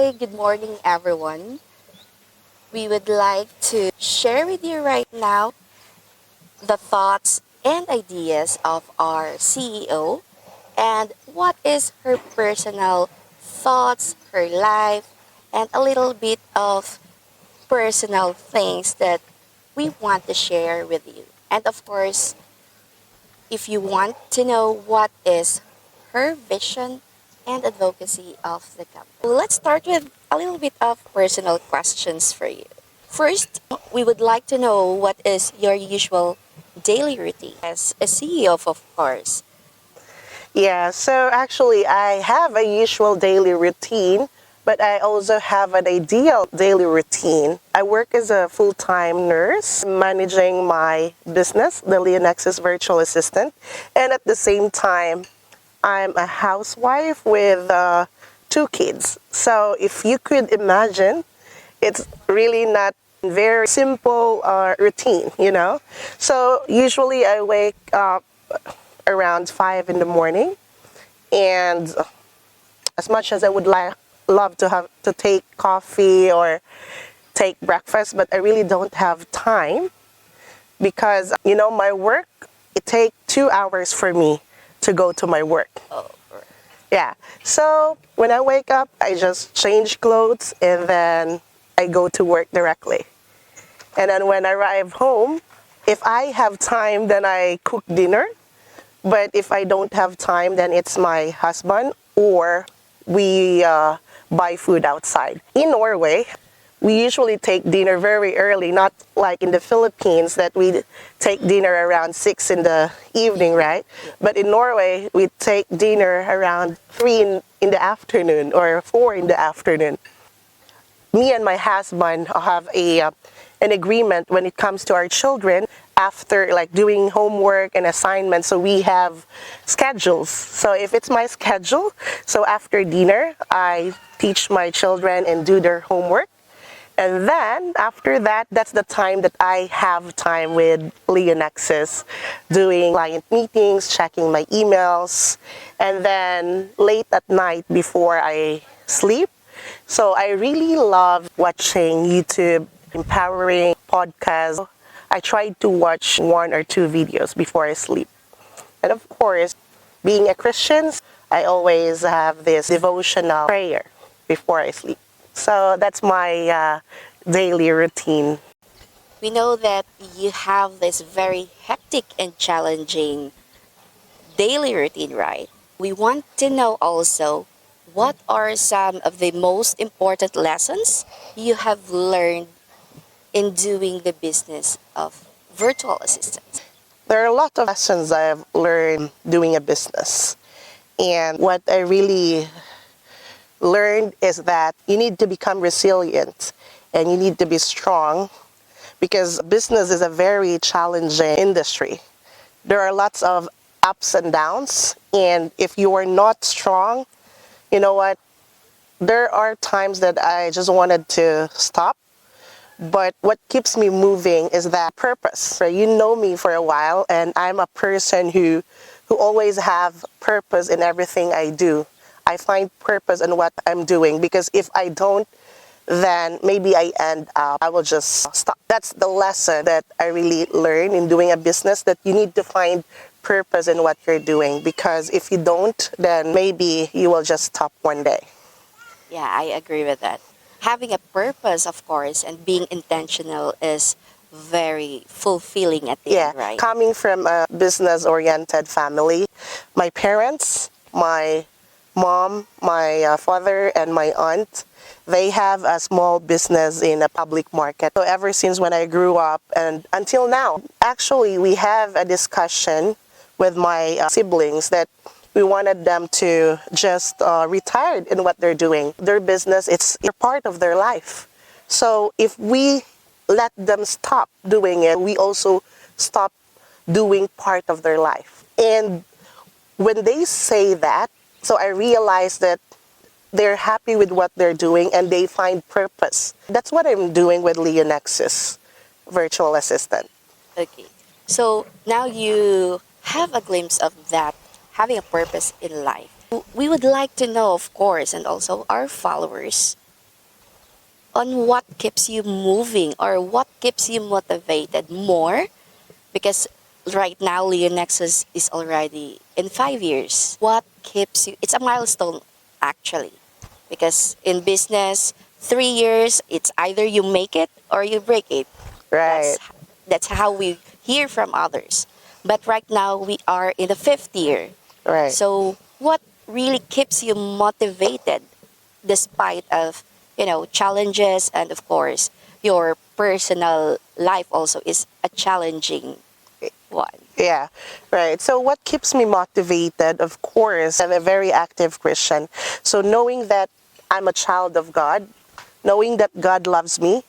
Hi, good morning, everyone. We would like to share with you right now the thoughts and ideas of our CEO and what is her personal thoughts, her life, and a little bit of personal things that we want to share with you. And of course, if you want to know what is her vision and advocacy of the company. Let's start with a little bit of personal questions for you. First, we would like to know what is your usual daily routine as a CEO, of course. Yeah, so actually, I have a usual daily routine, but I also have an ideal daily routine. I work as a full-time nurse, managing my business, the Leonexus virtual assistant, and at the same time, I'm a housewife with two kids. So if you could imagine, it's really not very simple routine, you know. So usually I wake up around 5 in the morning, and as much as I would love to have to take coffee or take breakfast, but I really don't have time because my work, it takes 2 hours for me to go to my work. Oh, Yeah, so when I wake up, I just change clothes and then I go to work directly. And then when I arrive home, if I have time, then I cook dinner. But if I don't have time, then it's my husband or we buy food outside. In Norway, we usually take dinner very early, not like in the Philippines that we take dinner around 6 in the evening, right? But in Norway, we take dinner around 3 in the afternoon or 4 in the afternoon. Me and my husband have an agreement when it comes to our children after like doing homework and assignments. So we have schedules. So if it's my schedule, so after dinner, I teach my children and do their homework. And then after that, that's the time that I have time with Leonexus, doing client meetings, checking my emails, and then late at night before I sleep. So I really love watching YouTube, empowering podcasts. I try to watch 1 or 2 videos before I sleep. And of course, being a Christian, I always have this devotional prayer before I sleep. So that's my daily routine. we know that you have this very hectic and challenging daily routine, right? We want to know also what are some of the most important lessons you have learned in doing the business of virtual assistants. There are a lot of lessons I've learned doing a business. And what I really learned is that you need to become resilient and you need to be strong because business is a very challenging industry. There are lots of ups and downs, and if you are not strong, you know what? There are times that I just wanted to stop, but what keeps me moving is that purpose. You know me for a while, and I'm a person who always have purpose in everything I do. I find purpose in what I'm doing because if I don't, then maybe I will just stop. That's the lesson that I really learned in doing a business, that you need to find purpose in what you're doing, because if you don't, then maybe you will just stop one day. Yeah, I agree with that. Having a purpose, of course, and being intentional is very fulfilling at the end, right? Coming from a business-oriented family, my parents, my mom, my father, and my aunt, they have a small business in a public market. So ever since when I grew up and until now, actually we have a discussion with my siblings that we wanted them to just retire in what they're doing. Their business, it's a part of their life. So if we let them stop doing it, we also stop doing part of their life. And when they say that, so I realized that they're happy with what they're doing and they find purpose. That's what I'm doing with Leonexus virtual assistant. Okay. So now you have a glimpse of that, having a purpose in life. We would like to know, of course, and also our followers, on what keeps you moving or what keeps you motivated more, because right now Leonexus is already in 5 years. What keeps you? It's a milestone actually, because in business, 3 years, it's either you make it or you break it. Right. That's how we hear from others. But right now we are in the fifth year. Right. So what really keeps you motivated despite of challenges, and of course your personal life also is a challenging one. Yeah, right. So what keeps me motivated, of course, I'm a very active Christian. So knowing that I'm a child of God, knowing that God loves me,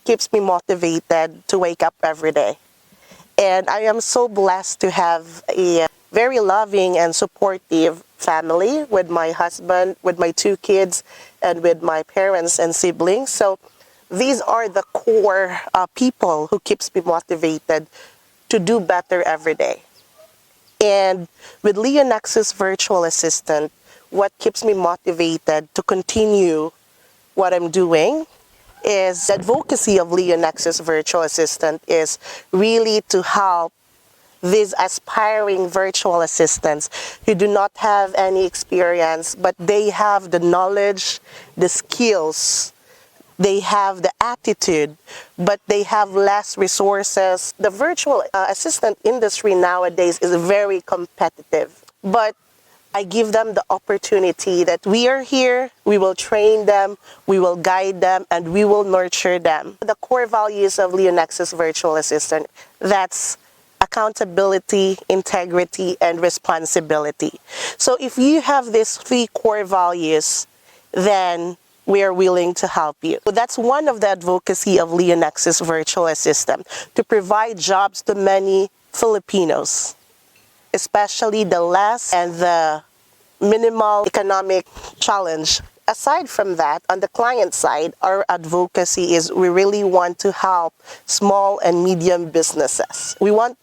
keeps me motivated to wake up every day. And I am so blessed to have a very loving and supportive family with my husband, with my 2 kids, and with my parents and siblings. So these are the core people who keeps me motivated to do better every day. And with Leonexus virtual assistant, what keeps me motivated to continue what I'm doing is the advocacy of Leonexus virtual assistant is really to help these aspiring virtual assistants who do not have any experience, but they have the knowledge, the skills, they have the attitude, but they have less resources. The virtual assistant industry nowadays is very competitive, but I give them the opportunity that we are here, we will train them, we will guide them, and we will nurture them. The core values of Leonexus Virtual Assistant, that's accountability, integrity, and responsibility. So if you have these 3 core values, then we are willing to help you. So that's one of the advocacy of Leonexus Virtual Assistant, to provide jobs to many Filipinos, especially the less and the minimal economic challenge. Aside from that, on the client side, our advocacy is we really want to help small and medium businesses. We want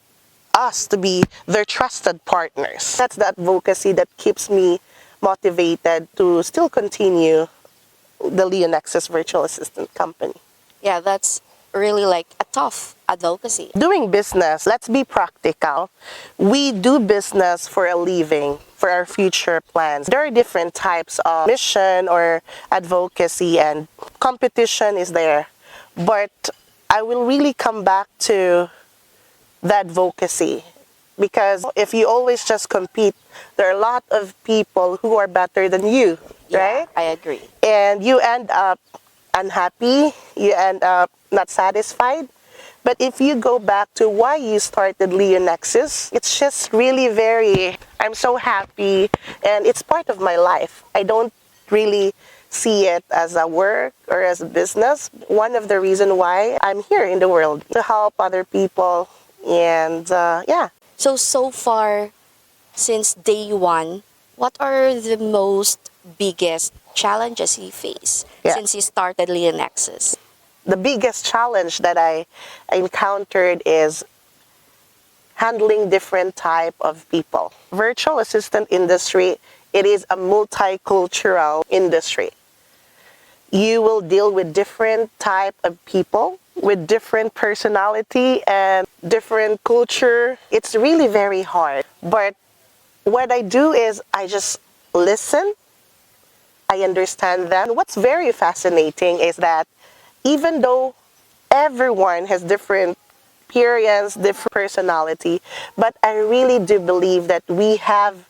us to be their trusted partners. That's the advocacy that keeps me motivated to still continue the Leonexus Virtual Assistant company. Yeah, that's really like a tough advocacy. Doing business, let's be practical. We do business for a living, for our future plans. There are different types of mission or advocacy, and competition is there. But I will really come back to the advocacy, because if you always just compete, there are a lot of people who are better than you, right? I agree. And you end up unhappy, you end up not satisfied. But if you go back to why you started Leonexus, it's just really I'm so happy, and it's part of my life. I don't really see it as a work or as a business. One of the reasons why I'm here in the world, to help other people, and yeah. So far, since day one, what are the most biggest challenges you face since you started Leonexus? The biggest challenge that I encountered is handling different type of people. Virtual assistant industry, it is a multicultural industry. You will deal with different type of people with different personality and different culture. It's really very hard. But what I do is I just listen. I understand them. What's very fascinating is that even though everyone has different experience, different personality, but I really do believe that we have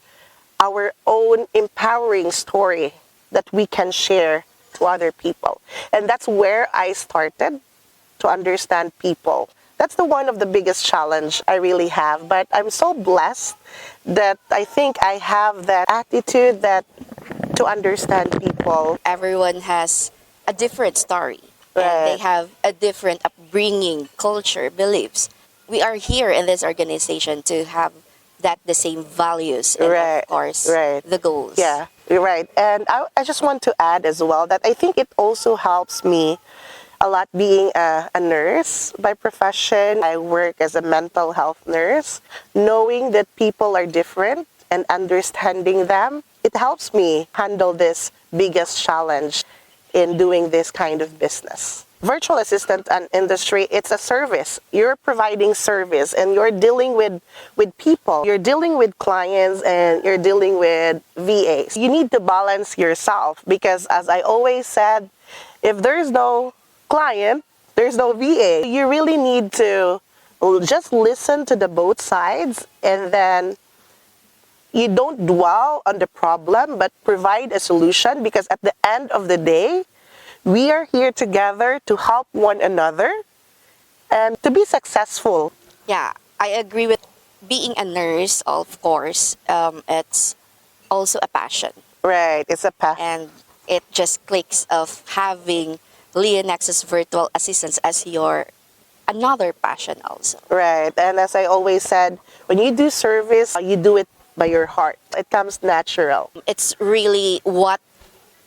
our own empowering story that we can share to other people. And that's where I started to understand people. That's the one of the biggest challenge I really have, but I'm so blessed that I think I have that attitude that to understand people. Everyone has a different story. And they have a different upbringing, culture, beliefs. We are here in this organization to have the same values and of course the goals. Yeah, you're right. And I just want to add as well that I think it also helps me a lot being a nurse by profession. I work as a mental health nurse. Knowing that people are different and understanding them, it helps me handle this biggest challenge. in doing this kind of business. Virtual assistant and industry, it's a service. You're providing service and you're dealing with people. You're dealing with clients and you're dealing with VAs. You need to balance yourself because, as I always said, if there's no client, there's no VA. You really need to just listen to the both sides, and then you don't dwell on the problem but provide a solution, because at the end of the day, we are here together to help one another and to be successful. Yeah, I agree with being a nurse, of course. It's also a passion. Right, it's a passion. And it just clicks of having Leonexus virtual assistants as your another passion also. Right, and as I always said, when you do service, you do it by your heart. It comes natural. It's really what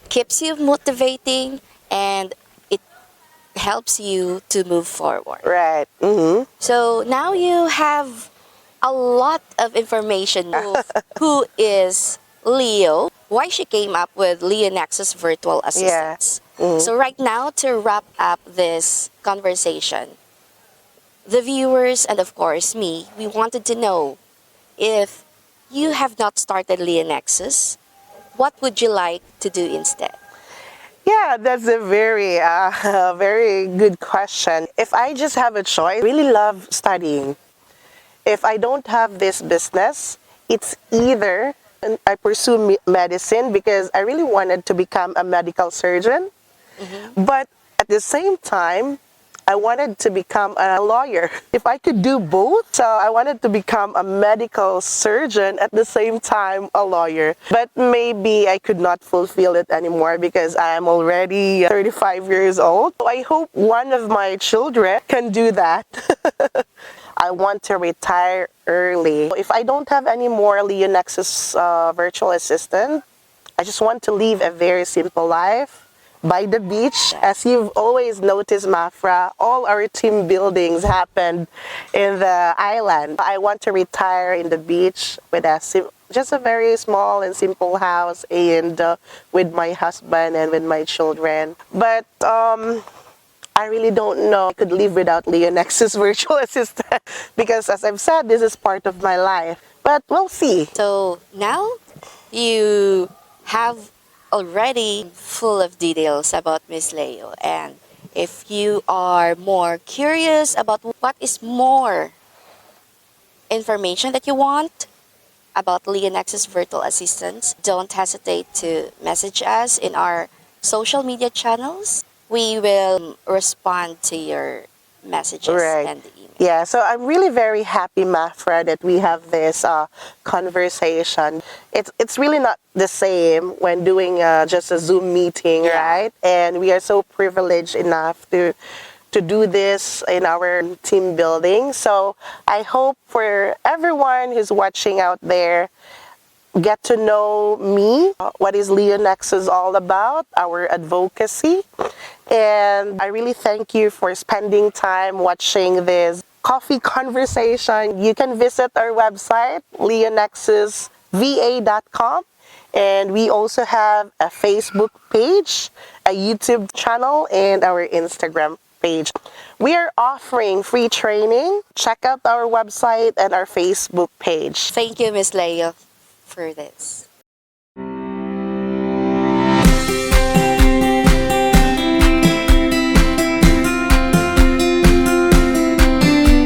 keeps you motivating, and it helps you to move forward. Right. Mm-hmm. So now you have a lot of information of who is Leo, why she came up with Leonexus virtual assistants. Yeah. Mm-hmm. So right now, to wrap up this conversation, the viewers and of course me, we wanted to know, if you have not started Leonexus, what would you like to do instead? Yeah, that's a very good question. If I just have a choice, I really love studying. If I don't have this business, it's either I pursue medicine because I really wanted to become a medical surgeon, but at the same time, I wanted to become a lawyer. If I could do both, so I wanted to become a medical surgeon at the same time a lawyer. But maybe I could not fulfill it anymore because I'm already 35 years old. So I hope one of my children can do that. I want to retire early. If I don't have any more Leonexus virtual assistant, I just want to live a very simple life. By the beach, as you've always noticed, 𝗟𝗲𝗱𝗶, all our team buildings happened in the island. I want to retire in the beach with just a very small and simple house, and with my husband and with my children. But I really don't know I could live without Leonexus virtual assistant because, as I've said, this is part of my life. But we'll see. So now you have already full of details about Miss Leo, and if you are more curious about what is more information that you want about Leonexus virtual assistants, don't hesitate to message us in our social media channels. We will respond to your messages and the email. Yeah, so I'm really very happy, 𝗟𝗲𝗱𝗶, that we have this conversation. It's really not the same when doing just a Zoom meeting, right? And we are so privileged enough to do this in our team building. So I hope for everyone who's watching out there, get to know me, what is Leonexus all about, our advocacy. And I really thank you for spending time watching this coffee conversation. You can visit our website, 𝗟𝗲𝗱𝗶𝗶.com. And we also have a Facebook page, a YouTube channel, and our Instagram page. We are offering free training. Check out our website and our Facebook page. Thank you, Miss Leo, for this.